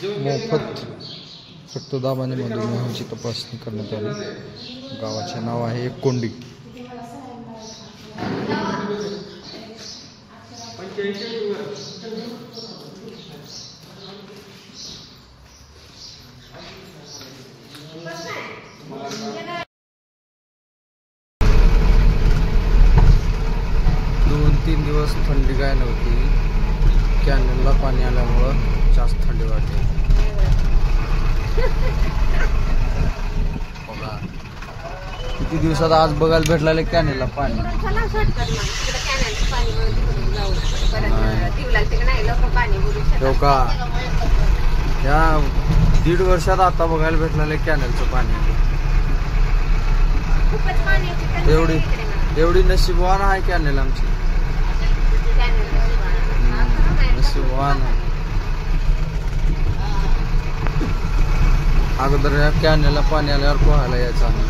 मोफत रक्तदाब आणि मधुमेहाची तपासणी करण्यात आली। गावाचे नाव आहे कोंडी। दोन तीन दिवस थंडी काय नव्हती, कॅनलला पाणी आल्यामुळं जास्त थंडी वाटते। बघा किती दिवसात आज बघायला भेटलेलं कॅनलला पाणी। या 1.5 वर्षात आता बघायला भेटलेलं कॅनलचं पाणी। एवढी नशीबवान आहे कॅनल आमची, नशीबवान आहे। अगोदर या कॅनलला पाणी आल्यावर पोहायला यायचं आम्ही।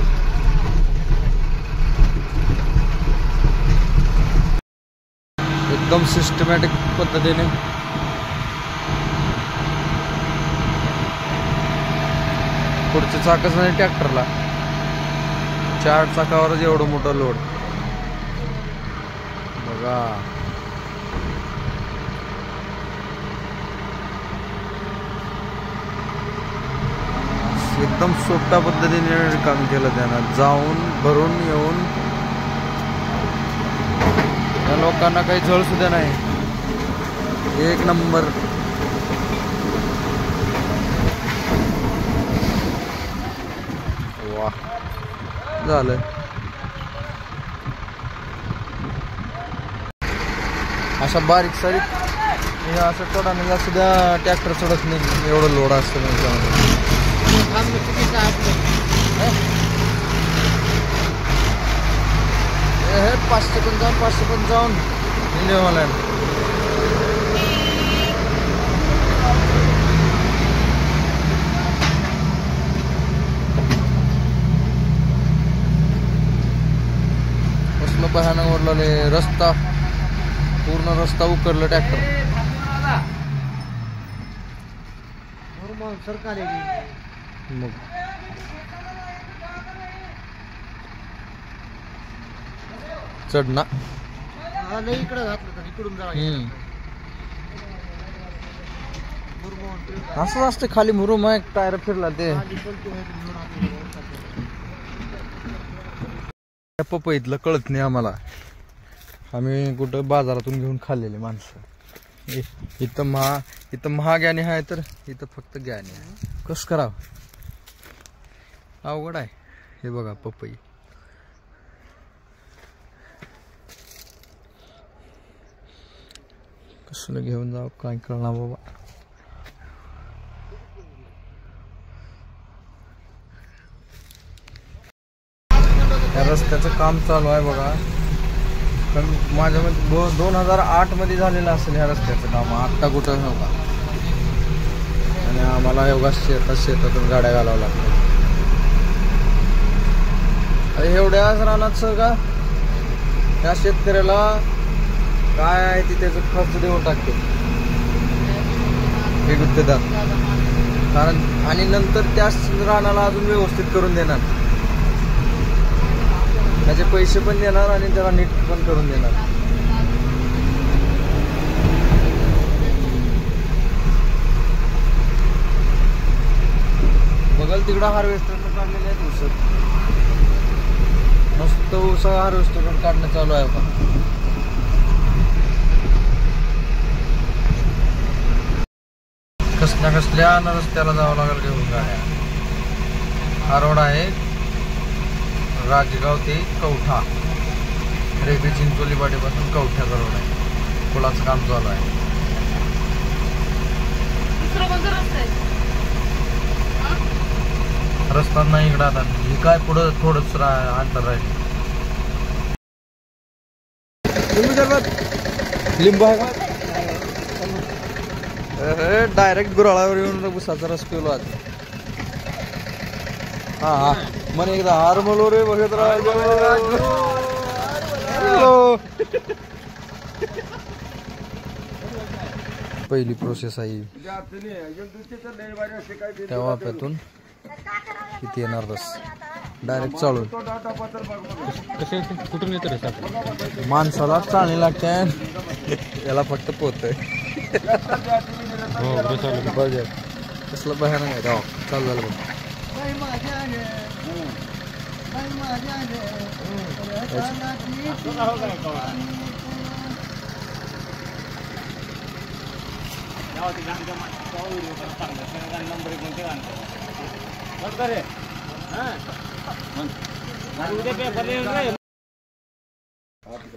एकदम सिस्टमॅटिक पद्धतीने पुढच्या चाकच नाही ट्रॅक्टरला, 4 चाकावरच एवढं मोठं लोड बघा। एकदम सोप्या पद्धतीने काम केलं त्यानं, जाऊन भरून येऊन। या लोकांना काही झळ सुद्धा नाही, 1 नंबर। वाह झालं। अशा बारीक सारीक हे असं टोडाने सुद्धा ट्रॅक्टर चढत नाही, एवढं लोड असतं त्याच्यामध्ये। हे 555 इंडिया कसलं भयानक ओढलेले रस्ता, पूर्ण रस्ता उकरलं ट्रॅक्टर। मग चढ ना इकडं घातलं इकडून असं असतं खाली मुरुम आहे, टायर फिरला ते। पपईतलं कळत नाही आम्हाला, आम्ही कुठं बाजारातून घेऊन खाल्लेले माणसं। इथं महाग्याने आहे तर इथं फक्त ज्ञानी आहे। कसं करावं, अवघड आहे। हे बघा पपई कसलं घेऊन जाऊ काय कळणार बाबा। या रस्त्याचं काम चालू आहे बघा, पण माझ्या मते 2008 मध्ये झालेलं असेल ह्या रस्त्याचं काम, आत्ता कुठं नव्हता। आणि आम्हाला एवढा शेतातून गाड्या घालावं लागतात। एवढ्याच रानात का या शेतकऱ्याला काय आहे ते त्याचं खर्च देऊन टाकते हे गुत्तेदार, कारण आणि नंतर त्याच रानाला अजून व्यवस्थित करून देणार, त्याचे पैसे पण देणार आणि त्याला नीट पण करून देणार। बघल तिकडं हार्वेस्टर काढलेले आहेत ऊस, मस्त ऊस हार्वेस्टर काढणं चालू आहे बघा। कसल्या रस्त्याला जावं लागेल घेऊन गाड्या। हा रोड आहे राजगाव ते कवठा, रेल्वे चिंचोली पाटीपासून कवठ्याचा रोड आहे, पुलाचं काम चालू आहे। रस्ता नाही इकडं आता, हे काय पुढं थोडंच अंतर राहील। लिंबू आहे का? डायरेक्ट गुराळावर येऊन उसाचा रस पिवलो आज। हा मन एकदा हार म्हणलो रे बघत राहायचो। पहिली प्रोसेस आहे त्या वाफ्यातून किती येणार रस डायरेक्ट चालून कुठून येतो रे माणसाला चालणी लागते याला फक्त पोत बघ कसलं भयानक आहे राव चालू झालं बघ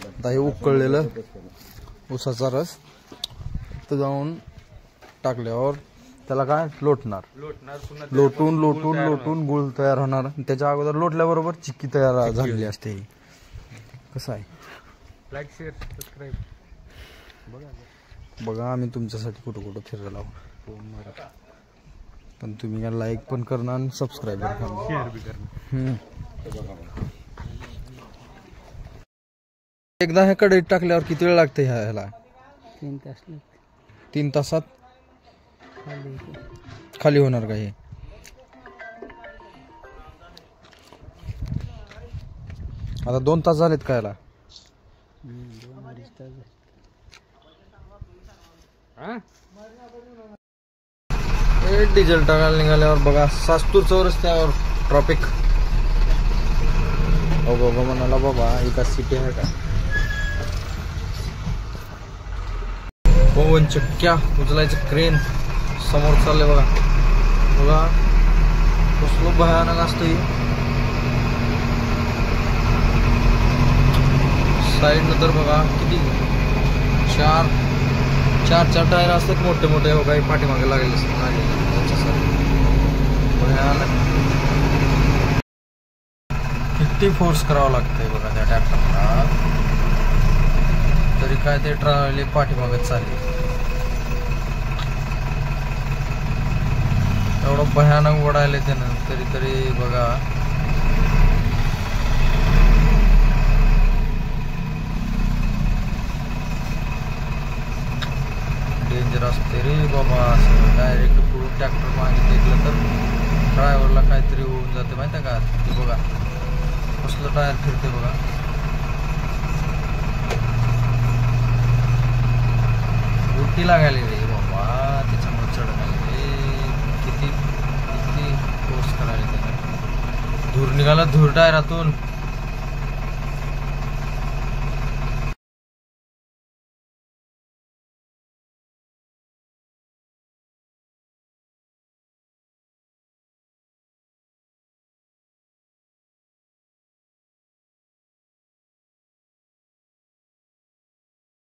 आता हे उकळलेलं ऊसाचा रस तर जाऊन टाकल्यावर त्याला काय लोटणार लोटून लोटून लोटून गुळ तयार होणार त्याच्या अगोदर लोटल्याबरोबर चिक्की तयार झालेली असते कसं आहे लाईक शेअर सबस्क्राईब बघा आम्ही तुमच्यासाठी कुठं कुठं फिरायला पण तुम्ही काय लाईक पण करणार आणि सबस्क्राईब पण करणार शेअर बी करणार एकदा ह्या कढईत टाकल्यावर किती वेळ लागते ह्याला 3 तास 3 तासात खाली होणार का हे आता 2 तास झालेत का याला 2-2.5 तास डिझेल टाकायला निघाल्यावर बघा सास्तूर चौरस्त्यावर ट्रॉफिक बाबा म्हणाला बाबा एका सिटी आहे का पवन चक्क्या उचलायचं क्रेन समोर चाललंय बघा बघा कसलं भयानक असतं साईड नंतर बघा किती चार टायर असतात मोठे मोठे हो काही पाठीमागे लागलेले भयानक किती फोर्स करावं लागतंय बघा त्या ट्रॅक्टरला तरी काय ते ट्रॉली पाठीमागत चालली एवढं भयानक ओढायला त्यानं तरी बघा डेंजर असते रे बाबा असं डायरेक्ट पुढून ट्रॅक्टर मागे घेतलं तर ड्रायव्हरला काहीतरी होऊन जाते माहिती का ते बघा कसलं टायर फिरते बघा उलटी लागायला रे बाबा त्याच्यामुळे चढ किती फोर्स करायला त्याला धूर निघाला धूर टायरातून